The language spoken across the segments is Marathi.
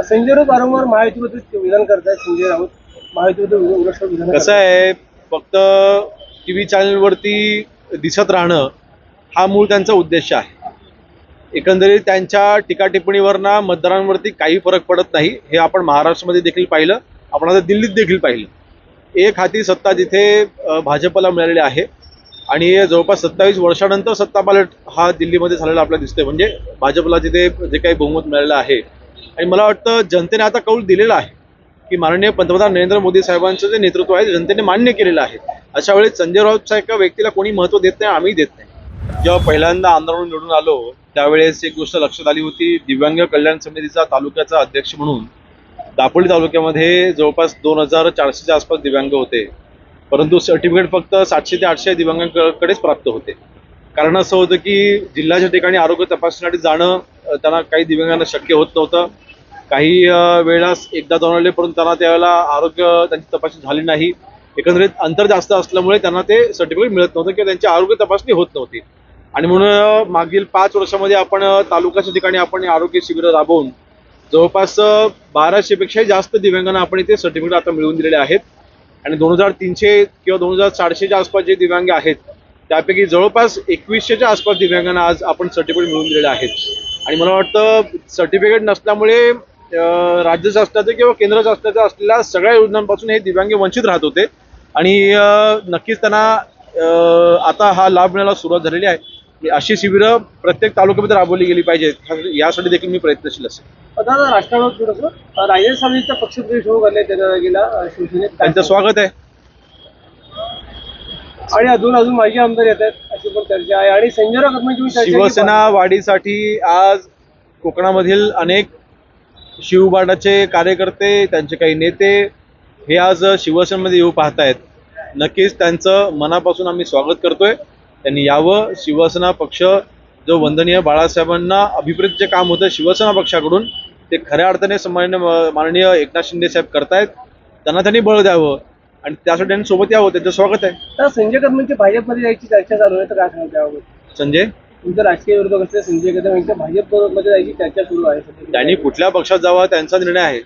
संजय राऊत वारंवार महायुतीमध्ये विधान करतायत. संजय राऊत महायुतीमध्ये विधान कसं आहे, फक्त टीव्ही चॅनलवरती दिसत राहणं हा मूळ त्यांचा उद्देश आहे. एकंदरीत त्यांच्या टीका टिप्पणीवरना मतदारांवरती काही फरक पडत नाही. हे आपण महाराष्ट्रामध्ये देखील पाहिलं, आपण आता दिल्लीत देखील पाहिलं. एक हाती सत्ता जिथे भाजपला मिळालेली आहे आणि जवळपास 27 वर्षानंतर सत्ता पालट हा दिल्लीमध्ये झालेला आपल्याला दिसतोय. म्हणजे भाजपला तिथे जे काही बहुमत मिळालेलं आहे आणि मला वाटतं जनतेने आता कौल दिलेला आहे की माननीय पंतप्रधान नरेंद्र मोदी साहेबांचं जे नेतृत्व आहे जनतेने मान्य केलेलं आहे. अशा वेळी संजय राऊत सारख्या व्यक्तीला कोणी महत्त्व देत नाही, आम्ही देत नाही. जेव्हा पहिल्यांदा आंदोलन निवडून आलो त्यावेळेस एक गोष्ट लक्षात आली होती. दिव्यांग कल्याण समितीचा तालुक्याचा अध्यक्ष म्हणून दापोली तालुक्यामध्ये जवळपास 2400च्या आसपास दिव्यांग होते, परंतु सर्टिफिकेट फक्त 700 ते 800 दिव्यांगांकडेच प्राप्त होते. कारण असं होतं की जिल्ह्याच्या ठिकाणी आरोग्य तपासणीसाठी जाणं त्यांना काही दिव्यांगांना शक्य होत नव्हतं. काही वेळा एकदा जाऊन आले परंतु त्यांना त्यावेळेला आरोग्य त्यांची तपासणी झाली नाही. एकंदरीत अंतर जास्त असल्यामुळे त्यांना ते सर्टिफिकेट मिळत नव्हतं किंवा त्यांची आरोग्य तपासणी होत नव्हती. आणि म्हणून मागील 5 वर्षामध्ये आपण तालुक्याच्या ठिकाणी आपण आरोग्य शिबिरं राबवून जवळपास 1200 पेक्षाही जास्त दिव्यांगांना आपण इथे सर्टिफिकेट आता मिळवून दिलेले आहेत. आणि 2300 किंवा 2400च्या आसपास जे दिव्यांग आहेत त्यापैकी जवळपास 2100च्या आसपास दिव्यांगांना आज आपण सर्टिफिकेट मिळवून दिलेले आहेत. आणि मला वाटतं सर्टिफिकेट नसल्यामुळे राज्य शासनाचं किंवा केंद्र शासनाचं असलेल्या सगळ्या योजनांपासून हे दिव्यांग वंचित राहत होते आणि नक्कीच त्यांना आता हा लाभ मिळायला सुरुवात झालेली आहे. अशी शिबिरं प्रत्येक तालुक्यामध्ये राबवली गेली पाहिजेत, यासाठी देखील मी प्रयत्नशील असेल. आता राष्ट्रवादी राजेश सावंतचा पक्षप्रवेश होऊ घातलाय त्याला गेला शिवसेनेत, त्यांचं स्वागत आहे. आणि अजून माजी आमदार येत आहेत अशी पण चर्चा आहे. आणि संजय राऊत शिवसेना वाढीसाठी आज कोकणामधील अनेक शिवबाडाचे कार्यकर्ते, त्यांचे काही नेते हे आज शिवसेनेमध्ये येऊ पाहतायत. नक्कीच त्यांचं मनापासून आम्ही स्वागत करतोय. त्यांनी यावं. शिवसेना पक्ष जो वंदनीय बाळासाहेबांना अभिप्रेत जे काम होतं शिवसेना पक्षाकडून ते खऱ्या अर्थाने माननीय एकनाथ शिंदे साहेब करतायत. त्यांनी बळ द्यावं आणि त्यासाठी त्यांनी सोबत यावं. त्यांचं स्वागत आहे. तर संजय कदमांची भाजपमध्ये जायची चर्चा चालू आहे, तर काय सांगता यावं? संजय तुमचं राजकीय विरोधक असते संजय कदम यांच्या भाजपमध्ये जायची चर्चा सुरू आहे. त्यांनी कुठल्या पक्षात जावं त्यांचा निर्णय आहे.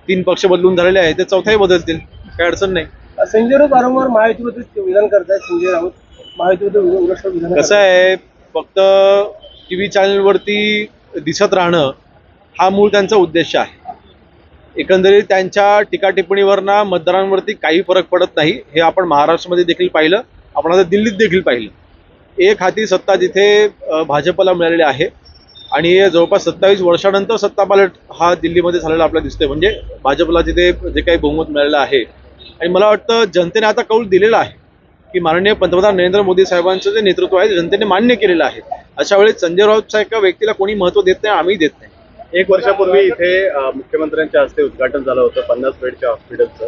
3 पक्ष बदलून झालेले आहेत, ते चौथाही बदलतील, काही अडचण नाही. संजय राऊत वारंवार महायुतीमध्ये विधान करतायत. संजय राऊत महायुतीमध्ये विधान कसं आहे, फक्त टीव्ही चॅनलवरती दिसत राहणं हा मूळ त्यांचा उद्देश आहे. एकंदरीत त्यांच्या टीका टिप्पणीवरना मतदारांवरती काही फरक पडत नाही. हे आपण महाराष्ट्रामध्ये देखील पाहिलं, आपण आता दिल्लीत देखील पाहिलं. एक हाती सत्ता जिथे भाजपला मिळालेली आहे आणि जवळपास 27 वर्षानंतर सत्ता पालट हा दिल्लीमध्ये झालेला आपल्याला दिसतोय. म्हणजे भाजपला तिथे जे काही बहुमत मिळालेलं आहे आणि मला वाटतं जनतेने आता कौल दिलेला आहे की माननीय पंतप्रधान नरेंद्र मोदी साहेबांचं जे नेतृत्व आहे जनतेने मान्य केलेलं आहे. अशा वेळी संजय राऊत सारख्या व्यक्तीला कोणी महत्त्व देत नाही, आम्ही देत नाही. 1 वर्षापूर्वी इथे मुख्यमंत्र्यांच्या हस्ते उद्घाटन झालं होतं 50 बेडच्या हॉस्पिटलचं.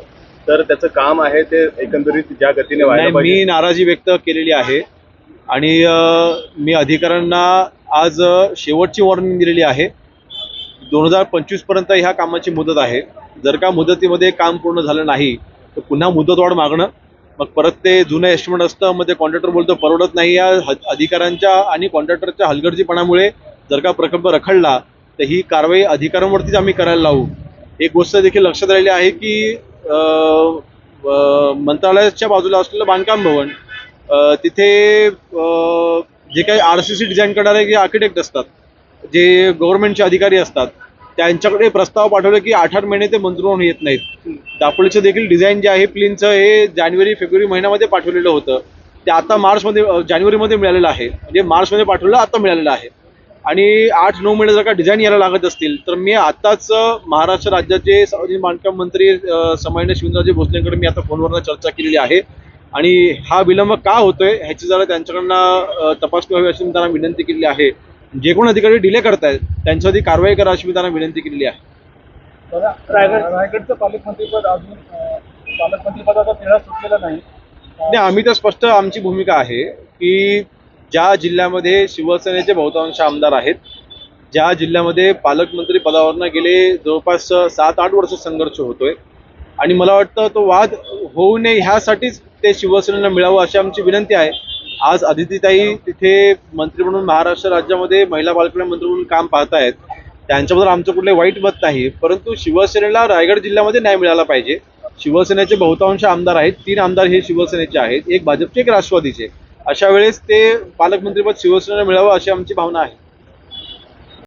तर त्याचं काम आहे ते एकंदरीत ज्या गतीने व्हायला पाहिजे. मी नाराजी व्यक्त केलेली आहे आणि मी अधिकाऱ्यांना आज शेवटची वॉर्निंग दिलेली आहे. 2025 पर्यंत ह्या कामाची मुदत आहे. जर का मुदतीमध्ये काम पूर्ण झालं नाही तर पुन्हा मुदतवाढ मागणं, मग परत ते जुनं एस्टिमेट असतं, मग ते कॉन्ट्रॅक्टर बोलतो परवडत नाही. या अधिकाऱ्यांच्या आणि कॉन्ट्रॅक्टरच्या हलगर्जीपणामुळे जर का प्रकल्प रखडला तर ही कारवाई अधिकाऱ्यांवरतीच आम्ही करायला लावू. एक गोष्ट देखील लक्षात राहिली आहे की मंत्रालयाच्या बाजूला असलेलं बांधकाम भवन तिथे जे काही RCC डिझाईन करणारे जे आर्किटेक्ट असतात, जे गव्हर्नमेंटचे अधिकारी असतात, त्यांच्याकडे प्रस्ताव पाठवले की 8-8 महिने ते मंजूर होऊन येत नाहीत. दापोलीचं देखील डिझाईन जे आहे प्लीनचं हे जानेवारी-फेब्रुवारी महिन्यामध्ये पाठवलेलं होतं, ते आता जानेवारीमध्ये मिळालेलं आहे. म्हणजे मार्चमध्ये पाठवलं, आता मिळालेलं आहे. आणि 8-9 महिने जर का डिझाईन यायला लागत असतील तर मी आताच महाराष्ट्र राज्याचे सार्वजनिक बांधकाम मंत्री सन्माननीय शिवेंद्रराजे भोसलेंकडे मी आता फोनवरनं चर्चा केलेली आहे आणि हा विलंब का होतोय ह्याची जरा त्यांच्याकडनं तपासणी व्हावी अशी मी त्यांना विनंती केलेली आहे. जे कोण अधिकारी डिले करतायत त्यांच्यावरती कारवाई करा अशी मी त्यांना विनंती केलेली आहे. रायगडचं पालकमंत्रीपद अजून पालकमंत्रीपदाचा तेढा सुटलेला नाही. आम्ही तर स्पष्ट आमची भूमिका आहे की ज्या जिल्ह्यामध्ये शिवसेनेचे बहुतांश आमदार आहेत, ज्या जिल्ह्यामध्ये पालकमंत्री पदावरनं गेले जवळपास 7-8 वर्ष संघर्ष होतोय आणि मला वाटतं तो वाद होऊ नये ह्यासाठीच ते शिवसेनेला मिळावं अशी आमची विनंती आहे. आज अदितीताई तिथे मंत्री म्हणून महाराष्ट्र राज्यामध्ये महिला बालकल्याण मंत्री म्हणून काम पाहतायत त्यांच्याबद्दल आमचं कुठले वाईट मत नाही, परंतु शिवसेनेला रायगड जिल्ह्यामध्ये न्याय मिळाला पाहिजे. शिवसेनेचे बहुतांश आमदार आहेत, 3 आमदार हे शिवसेनेचे आहेत, एक भाजपचे एक राष्ट्रवादीचे. अशा वेळेस ते पालकमंत्रीपद शिवसेनेला मिळावं अशी आमची भावना आहे.